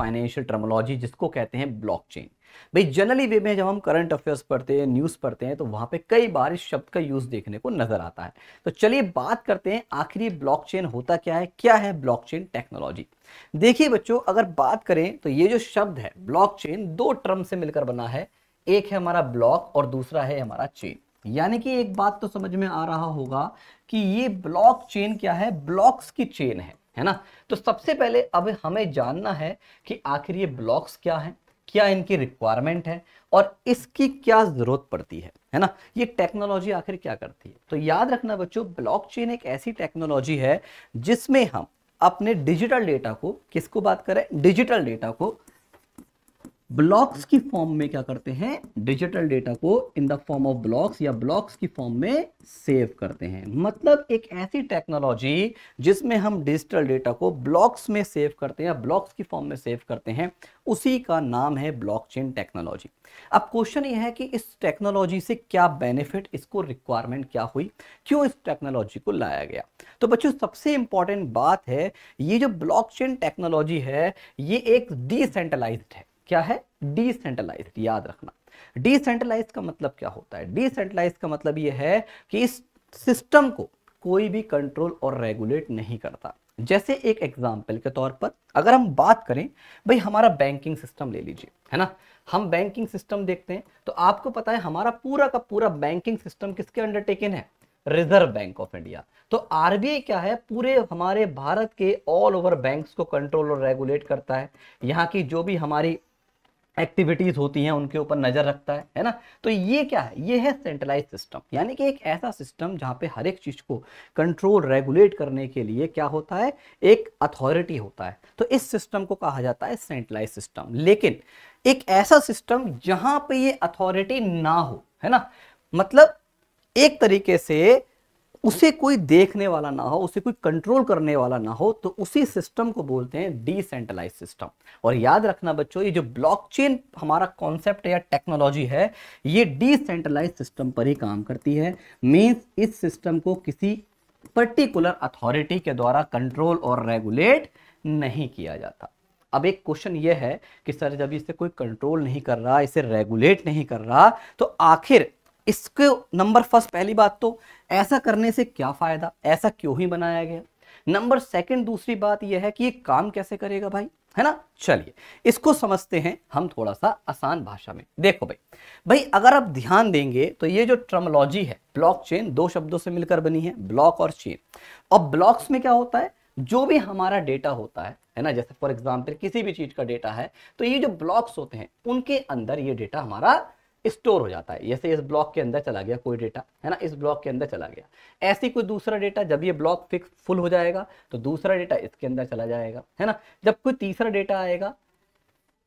Financial terminology जिसको कहते हैं ब्लॉकचेन। भाई जनरली वे में जब हम करंट अफेयर्स पढ़ते हैं, न्यूज़ पढ़ते हैं, तो वहां पे कई बार इस शब्द का यूज देखने को नजर आता है। तो चलिए बात करते हैं आखिर ये ब्लॉकचेन होता क्या है ब्लॉकचेन टेक्नोलॉजी। देखिए बच्चों, अगर बात करें तो ये जो शब्द है ब्लॉकचेन दो टर्म से मिलकर बना है। एक है हमारा ब्लॉक और दूसरा है हमारा चेन। यानी कि एक बात तो समझ में आ रहा होगा कि ये ब्लॉकचेन क्या है, ब्लॉक्स की चेन है ना। तो सबसे पहले अब हमें जानना है कि आखिर ये ब्लॉक्स क्या है, क्या इनकी रिक्वायरमेंट है और इसकी क्या जरूरत पड़ती है ना। ये टेक्नोलॉजी आखिर क्या करती है। तो याद रखना बच्चों, ब्लॉकचेन एक ऐसी टेक्नोलॉजी है जिसमें हम अपने डिजिटल डेटा को, किसको बात करें, डिजिटल डेटा को ब्लॉक्स की फॉर्म में क्या करते हैं, डिजिटल डेटा को in the form of blocks या ब्लॉक्स की फॉर्म में सेव करते हैं। मतलब एक ऐसी टेक्नोलॉजी जिसमें हम डिजिटल डेटा को ब्लॉक्स में सेव करते हैं या ब्लॉक्स की फॉर्म में सेव करते हैं, उसी का नाम है ब्लॉकचेन टेक्नोलॉजी। अब क्वेश्चन यह है कि इस टेक्नोलॉजी से क्या बेनिफिट, इसको रिक्वायरमेंट क्या हुई, क्यों इस टेक्नोलॉजी को लाया गया। तो बच्चों सबसे इंपॉर्टेंट बात है, ये जो ब्लॉकचेन टेक्नोलॉजी है ये एक डिसेंट्रलाइज्ड है। क्या है, डिसेंट्रलाइज्ड। याद रखना, डिसेंट्रलाइज्ड का मतलब क्या होता है। डिसेंट्रलाइज्ड का मतलब यह है कि इस सिस्टम को कोई भी कंट्रोल और रेगुलेट नहीं करता। जैसे एक एग्जांपल के तौर पर अगर हम बात करें, भाई हमारा बैंकिंग सिस्टम ले लीजिए, है ना। हम बैंकिंग सिस्टम देखते हैं तो आपको पता है हमारा पूरा का पूरा बैंकिंग सिस्टम किसके अंडरटेकन है, रिजर्व बैंक ऑफ इंडिया। तो आरबीआई क्या है, पूरे हमारे भारत के ऑल ओवर बैंक्स को कंट्रोल और रेगुलेट करता है। यहाँ की जो भी हमारी एक्टिविटीज होती हैं उनके ऊपर नजर रखता है ना। तो ये क्या है, ये है सेंट्रलाइज सिस्टम। यानी कि एक ऐसा सिस्टम जहां पे हर एक चीज को कंट्रोल रेगुलेट करने के लिए क्या होता है, एक अथॉरिटी होता है। तो इस सिस्टम को कहा जाता है सेंट्रलाइज सिस्टम। लेकिन एक ऐसा सिस्टम जहां पे ये अथॉरिटी ना हो, है ना, मतलब एक तरीके से उसे कोई देखने वाला ना हो, उसे कोई कंट्रोल करने वाला ना हो, तो उसी सिस्टम को बोलते हैं डिसेंट्रलाइज सिस्टम। और याद रखना बच्चों, ये जो ब्लॉकचेन हमारा कॉन्सेप्ट या टेक्नोलॉजी है ये डिसेंट्रलाइज सिस्टम पर ही काम करती है। मींस इस सिस्टम को किसी पर्टिकुलर अथॉरिटी के द्वारा कंट्रोल और रेगुलेट नहीं किया जाता। अब एक क्वेश्चन ये है कि सर जब इसे कोई कंट्रोल नहीं कर रहा, इसे रेगुलेट नहीं कर रहा, तो आखिर इसको नंबर फर्स्ट, पहली बात तो ऐसा करने से क्या फायदा, ऐसा क्यों ही बनाया गया। नंबर सेकंड, दूसरी बात यह है कि ये काम कैसे करेगा भाई, है ना। चलिए इसको समझते हैं हम थोड़ा सा आसान भाषा में। देखो भाई अगर आप ध्यान देंगे तो ये जो टर्मिनोलॉजी है ब्लॉकचेन, दो शब्दों से मिलकर बनी है, ब्लॉक और चेन। और ब्लॉक्स में क्या होता है, जो भी हमारा डेटा होता है ना, जैसे फॉर एग्जांपल किसी भी चीज का डेटा है, तो ये जो ब्लॉक्स होते हैं उनके अंदर ये डेटा हमारा स्टोर हो जाता है। जैसे इस ब्लॉक के अंदर चला गया कोई डेटा, है ना, इस ब्लॉक के अंदर चला गया, ऐसी कोई दूसरा डेटा, जब ये ब्लॉक फिक्स फुल हो जाएगा तो दूसरा डेटा इसके अंदर चला जाएगा, है ना। जब कोई तीसरा डेटा आएगा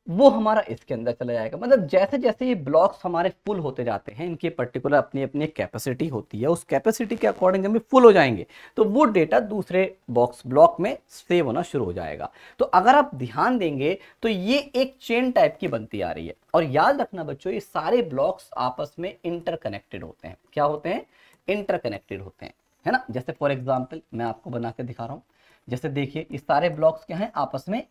वो हमारा इसके अंदर चला जाएगा। मतलब जैसे जैसे ये ब्लॉक्स हमारे फुल होते जाते हैं, इनकी पर्टिकुलर अपनी अपनी कैपेसिटी होती है, उस कैपेसिटी के अकॉर्डिंग जब ये फुल हो जाएंगे तो वो डेटा दूसरे ब्लॉक में सेव होना शुरू हो जाएगा। तो अगर आप ध्यान देंगे तो ये एक चेन टाइप की बनती आ रही है। और याद रखना बच्चों, ये सारे ब्लॉक्स आपस में इंटरकनेक्टेड होते हैं। क्या होते हैं, इंटरकनेक्टेड होते हैं, है ना। जैसे फॉर एग्जाम्पल मैं आपको बना के दिखा रहा हूँ, जैसे देखिए ये सारे ब्लॉक्स क्या हैं, आपस में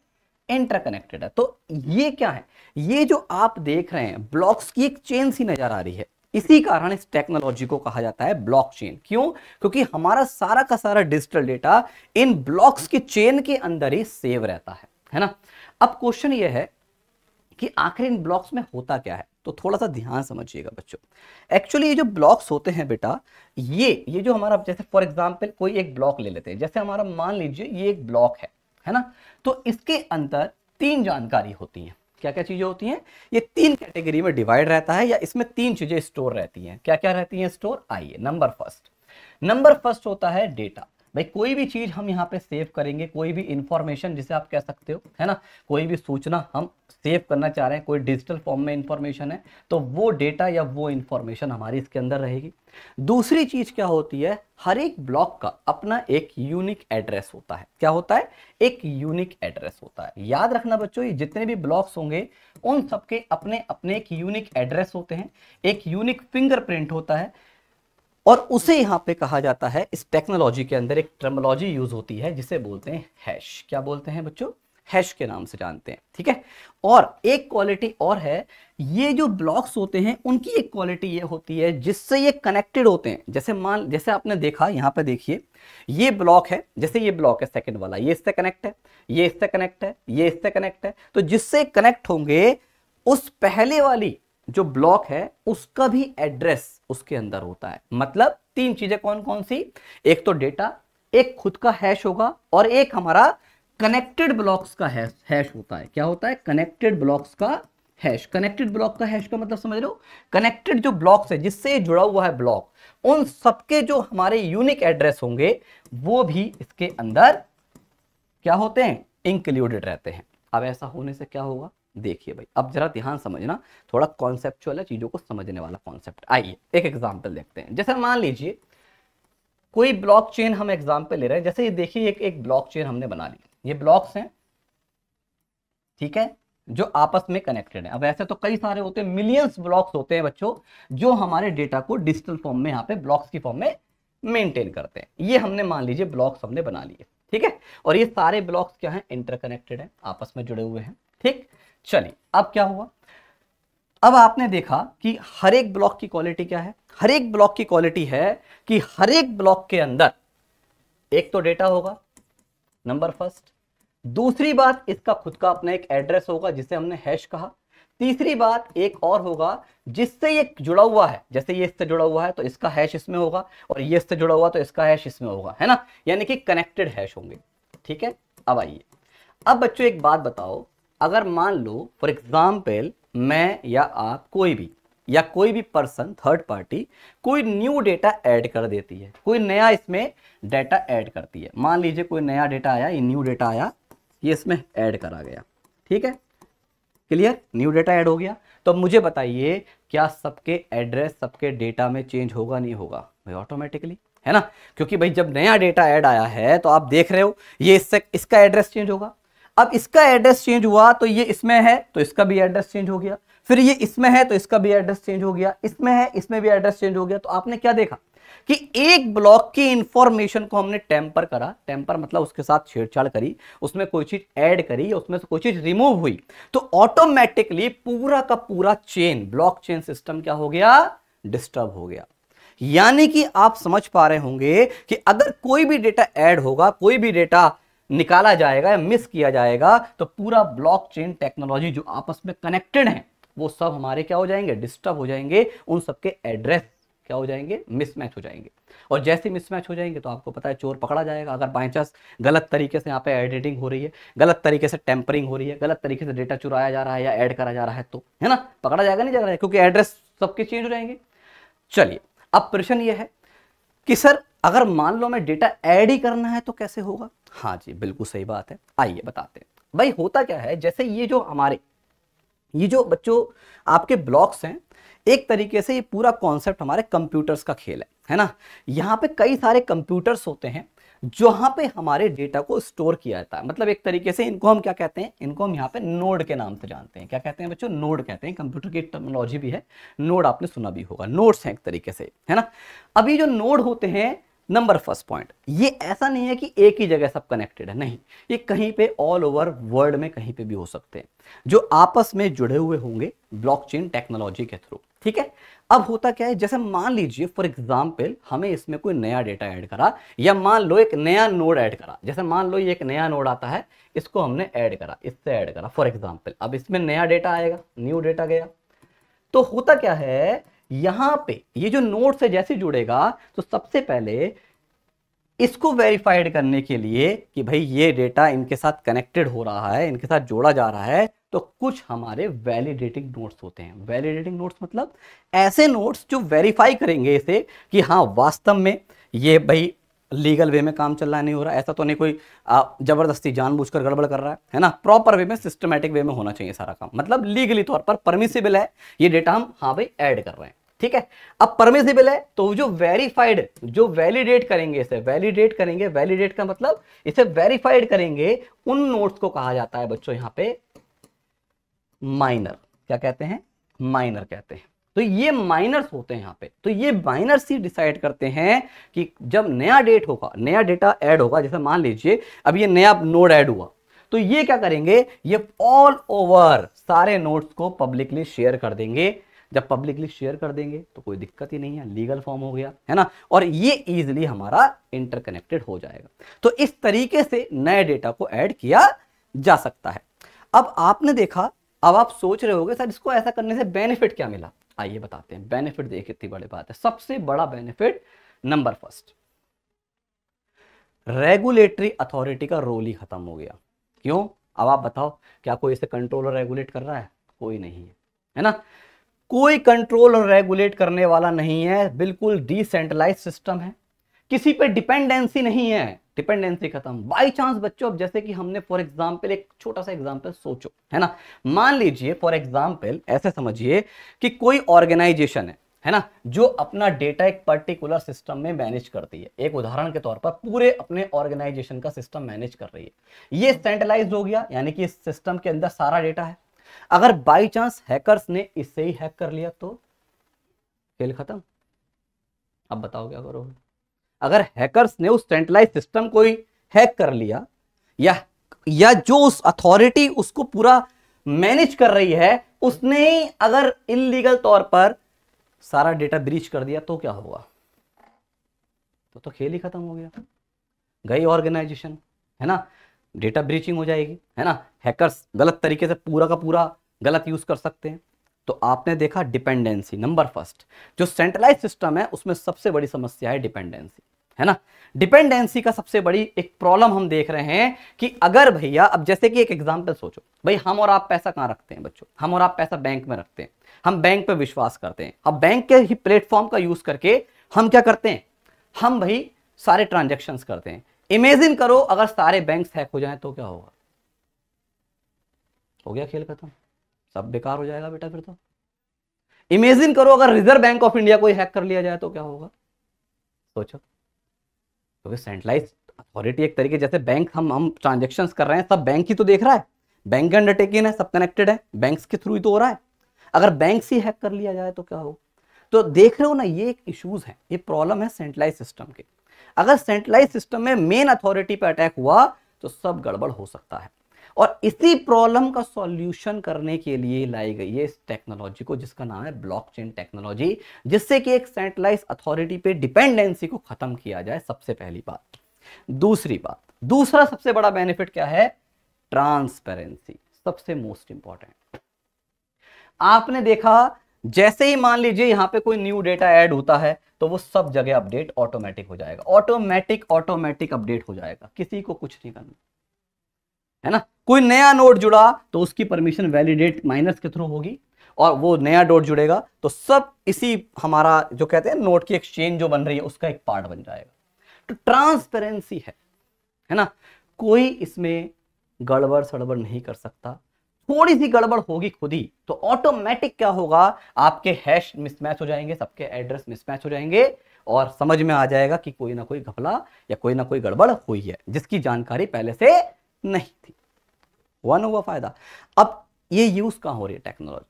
इंटरकनेक्टेड है। तो ये क्या है, ये जो आप देख रहे हैं ब्लॉक्स की एक चेन सी नजर आ रही है। इसी कारण इस टेक्नोलॉजी को कहा जाता है ब्लॉकचेन। क्यों, क्योंकि हमारा सारा का सारा डिजिटल डेटा इन ब्लॉक्स की चेन के अंदर ही सेव रहता है ना। अब क्वेश्चन ये है कि आखिर इन ब्लॉक्स में होता क्या है, तो थोड़ा सा ध्यान समझिएगा बच्चों। एक्चुअली ये जो ब्लॉक्स होते हैं बेटा, ये जो हमारा, जैसे फॉर एग्जांपल कोई एक ब्लॉक ले लेते हैं, जैसे हमारा मान लीजिए ये एक ब्लॉक है ना। तो इसके अंदर तीन जानकारी होती हैं। क्या क्या चीजें होती हैं, ये तीन कैटेगरी में डिवाइड रहता है, या इसमें तीन चीजें स्टोर रहती हैं। क्या क्या रहती हैं स्टोर, आइए नंबर फर्स्ट होता है डेटा। भाई कोई भी चीज हम यहाँ पे सेव करेंगे, कोई भी इंफॉर्मेशन जिसे आप कह सकते हो, है ना, कोई भी सूचना हम सेव करना चाह रहे हैं, कोई डिजिटल फॉर्म में इंफॉर्मेशन है, तो वो डेटा या वो इंफॉर्मेशन हमारी इसके अंदर रहेगी। दूसरी चीज क्या होती है, हर एक ब्लॉक का अपना एक यूनिक एड्रेस होता है। क्या होता है, एक यूनिक एड्रेस होता है। याद रखना बच्चों, ये जितने भी ब्लॉक्स होंगे उन सबके अपने अपने एक यूनिक एड्रेस होते हैं, एक यूनिक फिंगरप्रिंट होता है। और उसे यहां पे कहा जाता है, इस टेक्नोलॉजी के अंदर एक टर्मिनोलॉजी यूज होती है जिसे बोलते हैं हैश। क्या बोलते हैं बच्चों, हैश के नाम से जानते हैं, ठीक है। और एक क्वालिटी और है, ये जो ब्लॉक्स होते हैं उनकी एक क्वालिटी ये होती है जिससे ये कनेक्टेड होते हैं। जैसे आपने देखा यहाँ पे देखिए, ये ब्लॉक है, जैसे ये ब्लॉक है सेकंड वाला, ये इससे कनेक्ट है, ये इससे कनेक्ट है, ये इससे कनेक्ट है, तो जिससे कनेक्ट होंगे उस पहले वाली जो ब्लॉक है उसका भी एड्रेस उसके अंदर होता है। मतलब तीन चीजें कौन कौन सी, एक तो डेटा, एक खुद का हैश होगा, और एक हमारा कनेक्टेड ब्लॉक्स का हैश होता है। क्या होता है, कनेक्टेड ब्लॉक्स का हैश। कनेक्टेड ब्लॉक का हैश का मतलब समझ रहे हो, कनेक्टेड जो ब्लॉक्स है जिससे जुड़ा हुआ है ब्लॉक, उन सबके जो हमारे यूनिक एड्रेस होंगे वो भी इसके अंदर क्या होते हैं, इंक्लूडेड रहते हैं। अब ऐसा होने से क्या होगा, देखिए भाई, अब जरा ध्यान समझना, थोड़ा कॉन्सेप्चुअल है, चीजों को समझने वाला कॉन्सेप्ट। आइए एक एग्जांपल देखते हैं। जैसे मान लीजिए कोई ब्लॉकचेन हम एग्जांपल ले रहे हैं, जैसे ये देखिए एक ब्लॉकचेन हमने बना ली, ये ब्लॉक्स हैं, ठीक है, जो आपस में कनेक्टेड है। अब ऐसे तो कई सारे होते हैं, मिलियंस ब्लॉक्स होते हैं बच्चों, जो हमारे डेटा को डिजिटल फॉर्म में यहाँ पे ब्लॉक्स की फॉर्म में मेंटेन करते हैं। ये हमने मान लीजिए ब्लॉक्स हमने बना लिए, ठीक है, और ये सारे ब्लॉक्स क्या हैं, इंटरकनेक्टेड हैं, आपस में जुड़े हुए हैं, ठीक। चलिए अब क्या हुआ, अब आपने देखा कि हर एक ब्लॉक की क्वालिटी क्या है, हर एक ब्लॉक की क्वालिटी है कि हर एक ब्लॉक के अंदर एक तो डेटा होगा, नंबर फर्स्ट। दूसरी बात, इसका खुद का अपना एक एड्रेस होगा जिसे हमने हैश कहा। तीसरी बात एक और होगा जिससे ये जुड़ा हुआ है, जैसे ये इससे जुड़ा हुआ है तो इसका हैश इसमें होगा, और ये इससे जुड़ा हुआ तो इसका हैश इसमें होगा, है ना, यानी कि कनेक्टेड हैश होंगे, ठीक है। अब आइए, अब बच्चों एक बात बताओ, अगर मान लो फॉर एग्जाम्पल मैं या आप कोई भी पर्सन, थर्ड पार्टी कोई न्यू डेटा ऐड कर देती है, कोई नया इसमें डेटा ऐड करती है, मान लीजिए कोई नया डेटा आया, ये न्यू डेटा आया, ये इसमें ऐड करा गया, ठीक है, क्लियर, न्यू डेटा ऐड हो गया। तो अब मुझे बताइए क्या सबके एड्रेस सबके डेटा में चेंज होगा, नहीं होगा भाई, ऑटोमेटिकली, है ना, क्योंकि भाई जब नया डेटा ऐड आया है तो आप देख रहे हो ये इसका एड्रेस चेंज होगा। अब इसका एड्रेस चेंज हुआ तो ये इसमें है तो इसका भी एड्रेस चेंज हो गया, फिर ये इसमें है तो इसका भी एड्रेस चेंज हो गया, इसमें है इसमें भी एड्रेस चेंज हो गया। तो आपने क्या देखा कि एक ब्लॉक की इंफॉर्मेशन को हमने टेम्पर करा, टेम्पर मतलब उसके साथ छेड़छाड़ करी, उसमें कोई चीज ऐड करी, उसमें से कोई चीज रिमूव हुई, तो ऑटोमेटिकली पूरा का पूरा चेन, ब्लॉक चेन सिस्टम क्या हो गया, डिस्टर्ब हो गया। यानी कि आप समझ पा रहे होंगे कि अगर कोई भी डेटा ऐड होगा, कोई भी डेटा निकाला जाएगा या मिस किया जाएगा, तो पूरा ब्लॉकचेन टेक्नोलॉजी जो आपस में कनेक्टेड है वो सब हमारे क्या हो जाएंगे, डिस्टर्ब हो जाएंगे, उन सबके एड्रेस क्या हो जाएंगे, मिसमैच हो जाएंगे। और जैसे मिसमैच हो जाएंगे तो आपको पता है चोर पकड़ा जाएगा। अगर बाई चांस गलत तरीके से यहाँ पे एडिटिंग हो रही है, गलत तरीके से टेम्परिंग हो रही है, गलत तरीके से डेटा चुराया जा रहा है या ऐड करा जा रहा है, तो है ना, पकड़ा जाएगा, नहीं जाएगा, क्योंकि एड्रेस सबके चेंज हो जाएंगे। चलिए अब प्रश्न ये है कि सर अगर मान लो मैं डेटा ऐड ही करना है तो कैसे होगा। हाँ जी, बिल्कुल सही बात है, आइए बताते हैं। भाई होता क्या है, जैसे ये जो बच्चों आपके ब्लॉक्स हैं, एक तरीके से ये पूरा कॉन्सेप्ट हमारे कंप्यूटर्स का खेल है ना। यहाँ पे कई सारे कंप्यूटर्स होते हैं जहां पे हमारे डेटा को स्टोर किया जाता है। मतलब एक तरीके से इनको हम क्या कहते हैं, इनको हम यहाँ पे नोड के नाम से जानते हैं। क्या कहते हैं बच्चों, नोड कहते हैं, कंप्यूटर की टर्मिनोलॉजी भी है, नोड आपने सुना भी होगा, नोड्स हैं एक तरीके से, है ना। अभी जो नोड होते हैं, नंबर फर्स्ट पॉइंट, ये ऐसा नहीं है कि एक ही जगह सब कनेक्टेड है, नहीं, ये कहीं पे ऑल ओवर वर्ल्ड में कहीं पे भी हो सकते हैं, जो आपस में जुड़े हुए होंगे ब्लॉकचेन टेक्नोलॉजी के थ्रू, ठीक है। अब होता क्या है, जैसे मान लीजिए फॉर एग्जांपल हमें इसमें कोई नया डेटा ऐड करा, या मान लो एक नया नोड ऐड करा, जैसे मान लो ये एक नया नोड आता है, इसको हमने ऐड करा, इससे ऐड करा फॉर एग्जांपल, अब इसमें नया डेटा आएगा, न्यू डेटा गया, तो होता क्या है, यहां पे ये जो नोड से जैसे जुड़ेगा तो सबसे पहले इसको वेरीफाइड करने के लिए कि भाई ये डेटा इनके साथ कनेक्टेड हो रहा है, इनके साथ जोड़ा जा रहा है, तो कुछ हमारे वैलिडेटिंग नोड्स होते हैं। वैलिडेटिंग नोड्स मतलब ऐसे नोड्स जो वेरीफाई करेंगे इसे कि हाँ वास्तव में ये भाई लीगल वे में काम चल रहा है, नहीं हो रहा, ऐसा तो नहीं कोई जबरदस्ती जानबूझकर गड़बड़ कर रहा है ना, प्रॉपर वे में, सिस्टमैटिक वे में होना चाहिए सारा काम, मतलब लीगली तौर पर परमिसिबल है ये डेटा हम हाँ भाई ऐड कर रहे हैं, ठीक है। अब परमिसिबल है तो जो वेरीफाइड, जो वैलिडेट करेंगे, इसे वैलिडेट करेंगे, वैलिडेट का मतलब इसे वेरीफाइड करेंगे, उन नोड्स को कहा जाता है बच्चों यहाँ पे माइनर। क्या कहते हैं, माइनर कहते हैं। तो ये माइनर्स होते हैं यहाँ पे, तो ये माइनर्स ही डिसाइड करते हैं कि जब नया डेटा ऐड होगा, जैसे मान लीजिए अब ये नया नोड ऐड हुआ, तो ये क्या करेंगे, ये ऑल ओवर सारे नोट्स को पब्लिकली शेयर कर देंगे। जब पब्लिकली शेयर कर देंगे तो कोई दिक्कत ही नहीं है, लीगल फॉर्म हो गया, है ना, और ये इजीली हमारा इंटरकनेक्टेड हो जाएगा। तो इस तरीके से नए डेटा को ऐड किया जा सकता है। अब आपने देखा, अब आप सोच रहे होगे सर इसको ऐसा करने से बेनिफिट क्या मिला, आइए बताते हैं। बेनिफिट देखिए, इतनी बड़ी बात है। सबसे बड़ा benefit, number first, regulatory authority का रोल ही खत्म हो गया। क्यों? अब आप बताओ, क्या कोई इसे कंट्रोल और रेगुलेट कर रहा है? कोई नहीं है, है ना, कोई कंट्रोल और रेगुलेट करने वाला नहीं है, बिल्कुल डिसेंट्रलाइज सिस्टम है, किसी पे डिपेंडेंसी नहीं है, डिपेंडेंसी खत्म। बाई चांस बच्चों, अब जैसे कि हमने फॉर एग्जांपल एक छोटा सा एग्जांपल सोचो, है ना, मान लीजिए फॉर एग्जांपल ऐसे समझिए कि कोई ऑर्गेनाइजेशन है ना, जो अपना डेटा एक पर्टिकुलर सिस्टम में मैनेज करती है। एक उदाहरण के तौर पर पूरे अपने ऑर्गेनाइजेशन का सिस्टम मैनेज कर रही है, ये सेंट्रलाइज्ड हो गया, यानी कि इस सिस्टम के अंदर सारा डेटा है। अगर बाई चांस हैकर्स ने इससे ही हैक कर लिया तो खेल खत्म। अब बताओ क्या करोगे? अगर हैकर्स ने उस सेंट्रलाइज सिस्टम को ही हैक कर लिया, या जो उस अथॉरिटी उसको पूरा मैनेज कर रही है उसने ही अगर इलीगल तौर पर सारा डेटा ब्रीच कर दिया तो क्या होगा? तो खेल ही खत्म हो गया, गई ऑर्गेनाइजेशन, है ना, डेटा ब्रीचिंग हो जाएगी, है ना, हैकर्स गलत तरीके से पूरा का पूरा गलत यूज कर सकते हैं। तो आपने देखा डिपेंडेंसी, नंबर फर्स्ट, जो सेंट्रलाइज सिस्टम है उसमें सबसे बड़ी समस्या है डिपेंडेंसी, है ना। डिपेंडेंसी का सबसे बड़ी एक प्रॉब्लम हम देख रहे हैं कि अगर भैया, अब जैसे कि एक एग्जांपल सोचो, भाई हम और आप पैसा कहां रखते हैं बच्चों? हम और आप पैसा बैंक में रखते हैं, हम बैंक पे विश्वास करते हैं। अब बैंक के ही प्लेटफॉर्म का यूज करके हम क्या करते हैं, हम भाई सारे ट्रांजेक्शन्स करते हैं। इमेजिन करो अगर सारे बैंक्स हैक हो जाएं तो क्या होगा? हो गया खेल खत्म, सब बेकार हो जाएगा बेटा फिर तो। इमेजिन करो अगर रिजर्व बैंक ऑफ इंडिया को हैक कर लिया जाए तो क्या होगा? सोचो, क्योंकि सेंट्रलाइज अथॉरिटी एक तरीके, जैसे बैंक हम ट्रांजेक्शन्स कर रहे हैं, सब बैंक ही तो देख रहा है, बैंक के अंडरटेकिंग है, सब कनेक्टेड है, बैंक्स के थ्रू ही तो हो रहा है। अगर बैंक से हैक कर लिया जाए तो क्या होगा? तो देख रहे हो ना, ये एक इश्यूज है, ये प्रॉब्लम है सेंट्रलाइज सिस्टम के। अगर सेंट्रलाइज सिस्टम में मेन अथॉरिटी पर अटैक हुआ तो सब गड़बड़ हो सकता है। और इसी प्रॉब्लम का सॉल्यूशन करने के लिए लाई गई है इस टेक्नोलॉजी को, जिसका नाम है ब्लॉकचेन टेक्नोलॉजी, जिससे कि एक सेंट्रलाइज अथॉरिटी पे डिपेंडेंसी को खत्म किया जाए, सबसे पहली बात। दूसरी बात, दूसरा सबसे बड़ा बेनिफिट क्या है? ट्रांसपेरेंसी, सबसे मोस्ट इंपॉर्टेंट। आपने देखा, जैसे ही मान लीजिए यहां पे कोई न्यू डेटा ऐड होता है तो वो सब जगह अपडेट ऑटोमेटिक हो जाएगा, ऑटोमेटिक अपडेट हो जाएगा, किसी को कुछ नहीं करना, है ना। कोई नया नोड जुड़ा तो उसकी परमिशन वैलिडेट माइनर्स के थ्रू होगी, और वो नया नोड जुड़ेगा तो सब इसी हमारा जो कहते हैं नोड की एक्सचेंज जो बन रही है उसका एक पार्ट बन जाएगा। तो ट्रांसपेरेंसी है ना, कोई इसमें गड़बड़ सड़बड़ नहीं कर सकता। थोड़ी सी गड़बड़ होगी खुद ही तो ऑटोमेटिक क्या होगा, आपके हैश मिसमैच हो जाएंगे, सबके एड्रेस मिसमैच हो जाएंगे, और समझ में आ जाएगा कि कोई ना कोई घपला या कोई ना कोई गड़बड़ हुई है जिसकी जानकारी पहले से नहीं थी। वन हुआ फायदा। अब ये यूज कहां हो रही है टेक्नोलॉजी?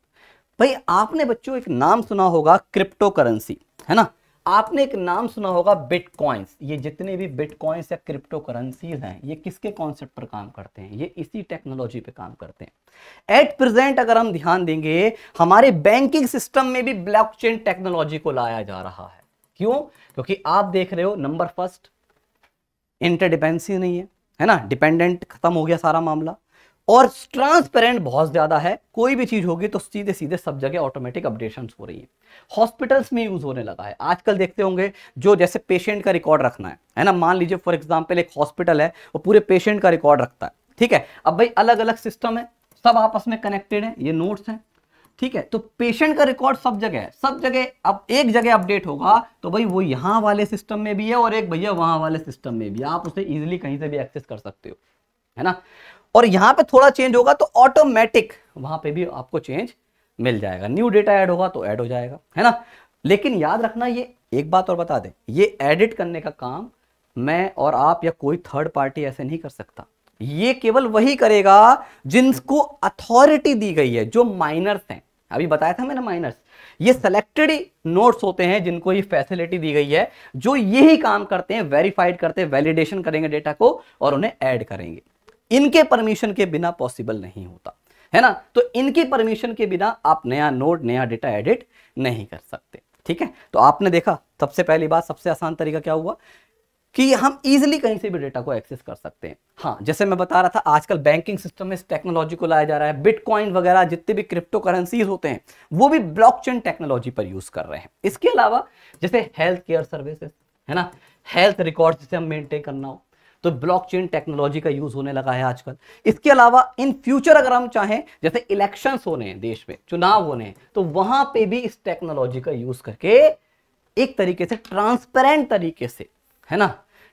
भाई आपने बच्चों एक नाम सुना होगा, क्रिप्टो करेंसी, है ना, आपने एक नाम सुना होगा बिटकॉइंस। ये जितने भी बिटकॉइंस या क्रिप्टो करेंसीज हैं, ये किसके कॉन्सेप्ट पर काम करते हैं? ये इसी टेक्नोलॉजी पे काम करते हैं। एट प्रेजेंट अगर हम ध्यान देंगे, हमारे बैंकिंग सिस्टम में भी ब्लॉकचेन टेक्नोलॉजी को लाया जा रहा है। क्यों? क्योंकि आप देख रहे हो, नंबर फर्स्ट, इंटरडिपेंडेंसी नहीं है ना, डिपेंडेंट खत्म हो गया सारा मामला, और ट्रांसपेरेंट बहुत ज्यादा है। कोई भी चीज होगी तो सीधे सीधे सब जगह ऑटोमेटिक अपडेशंस हो रही है। हॉस्पिटल्स में यूज होने लगा है आजकल, देखते होंगे, जो जैसे पेशेंट का रिकॉर्ड रखना है ना, मान लीजिए फॉर एग्जांपल एक हॉस्पिटल है, वो पूरे पेशेंट का रिकॉर्ड रखता है, ठीक है। अब भाई अलग अलग सिस्टम है, सब आपस में कनेक्टेड है, ये नोट्स हैं, ठीक है। तो पेशेंट का रिकॉर्ड सब जगह है, सब जगह अब एक जगह अपडेट होगा तो भाई वो यहां वाले सिस्टम में भी है और एक भैया वहां वाले सिस्टम में भी, आप उसे इजीली कहीं से भी एक्सेस कर सकते हो, है ना। और यहां पे थोड़ा चेंज होगा तो ऑटोमेटिक वहां पे भी आपको चेंज मिल जाएगा, न्यू डेटा ऐड होगा तो ऐड हो जाएगा, है ना। लेकिन याद रखना, ये एक बात और बता दें, ये एडिट करने का काम मैं और आप या कोई थर्ड पार्टी ऐसे नहीं कर सकता। ये केवल वही करेगा जिनको अथॉरिटी दी गई है, जो माइनर्स हैं। अभी बताया था मैंने माइनर्स, ये सिलेक्टेड नोड्स होते हैं जिनको ये फैसिलिटी दी गई है, जो यही काम करते हैं, वेरीफाइड करते हैं, वैलिडेशन करेंगे डेटा को और उन्हें ऐड करेंगे। इनके परमिशन के बिना पॉसिबल नहीं होता है ना। तो इनकी परमिशन के बिना आप नया नोड, नया डेटा एडिट नहीं कर सकते। ठीक है, तो आपने देखा सबसे पहली बात, सबसे आसान तरीका क्या हुआ कि हम इजीली कहीं से भी डेटा को एक्सेस कर सकते हैं। हाँ, जैसे मैं बता रहा था, आजकल बैंकिंग सिस्टम में इस टेक्नोलॉजी को लाया जा रहा है। बिटकॉइन वगैरह जितने भी क्रिप्टो करेंसीज होते हैं वो भी ब्लॉकचेन टेक्नोलॉजी पर यूज कर रहे हैं। इसके अलावा जैसे हेल्थ केयर सर्विसेज है ना, हेल्थ रिकॉर्ड जिसे हम मेंटेन करना हो तो ब्लॉकचेन टेक्नोलॉजी का यूज होने लगा है आजकल। इसके अलावा इन फ्यूचर अगर हम चाहें, जैसे इलेक्शंस होने हैं, देश में चुनाव होने हैं, तो वहां पे भी इस टेक्नोलॉजी का यूज करके एक तरीके से ट्रांसपेरेंट तरीके से, है ना,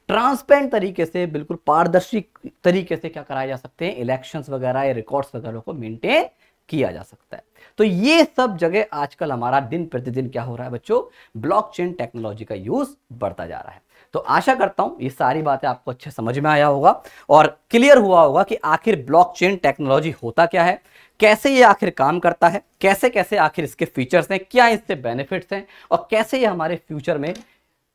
ट्रांसपेरेंट तरीके से, बिल्कुल पारदर्शी तरीके से क्या कराए जा सकते हैं, इलेक्शंस वगैरह या रिकॉर्ड्स वगैरह को मेंटेन किया जा सकता है। तो ये सब जगह आजकल हमारा दिन प्रतिदिन क्या हो रहा है बच्चों, ब्लॉकचेन टेक्नोलॉजी का यूज बढ़ता जा रहा है। तो आशा करता हूं ये सारी बातें आपको अच्छे समझ में आया होगा और क्लियर हुआ होगा कि आखिर ब्लॉकचेन टेक्नोलॉजी होता क्या है, कैसे ये आखिर काम करता है, कैसे कैसे आखिर इसके फीचर्स हैं, क्या इससे बेनिफिट्स हैं और कैसे ये हमारे फ्यूचर में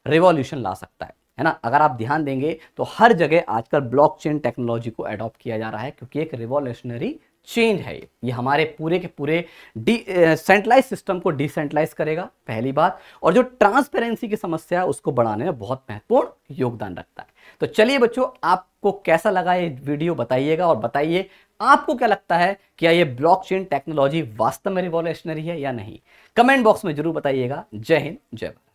रिवॉल्यूशन ला सकता है ना। अगर आप ध्यान देंगे तो हर जगह आजकल ब्लॉकचेन टेक्नोलॉजी को अडॉप्ट किया जा रहा है, क्योंकि एक रिवॉल्यूशनरी चेंज है ये हमारे पूरे के पूरे सेंट्रलाइज सिस्टम को डिसेंट्रलाइज करेगा, पहली बात, और जो ट्रांसपेरेंसी की समस्या है उसको बढ़ाने में बहुत महत्वपूर्ण योगदान रखता है। तो चलिए बच्चों, आपको कैसा लगा ये वीडियो बताइएगा और बताइए आपको क्या लगता है, क्या ये ब्लॉकचेन टेक्नोलॉजी वास्तव में रिवॉल्यूशनरी है या नहीं। कमेंट बॉक्स में जरूर बताइएगा। जय हिंद, जय भारत।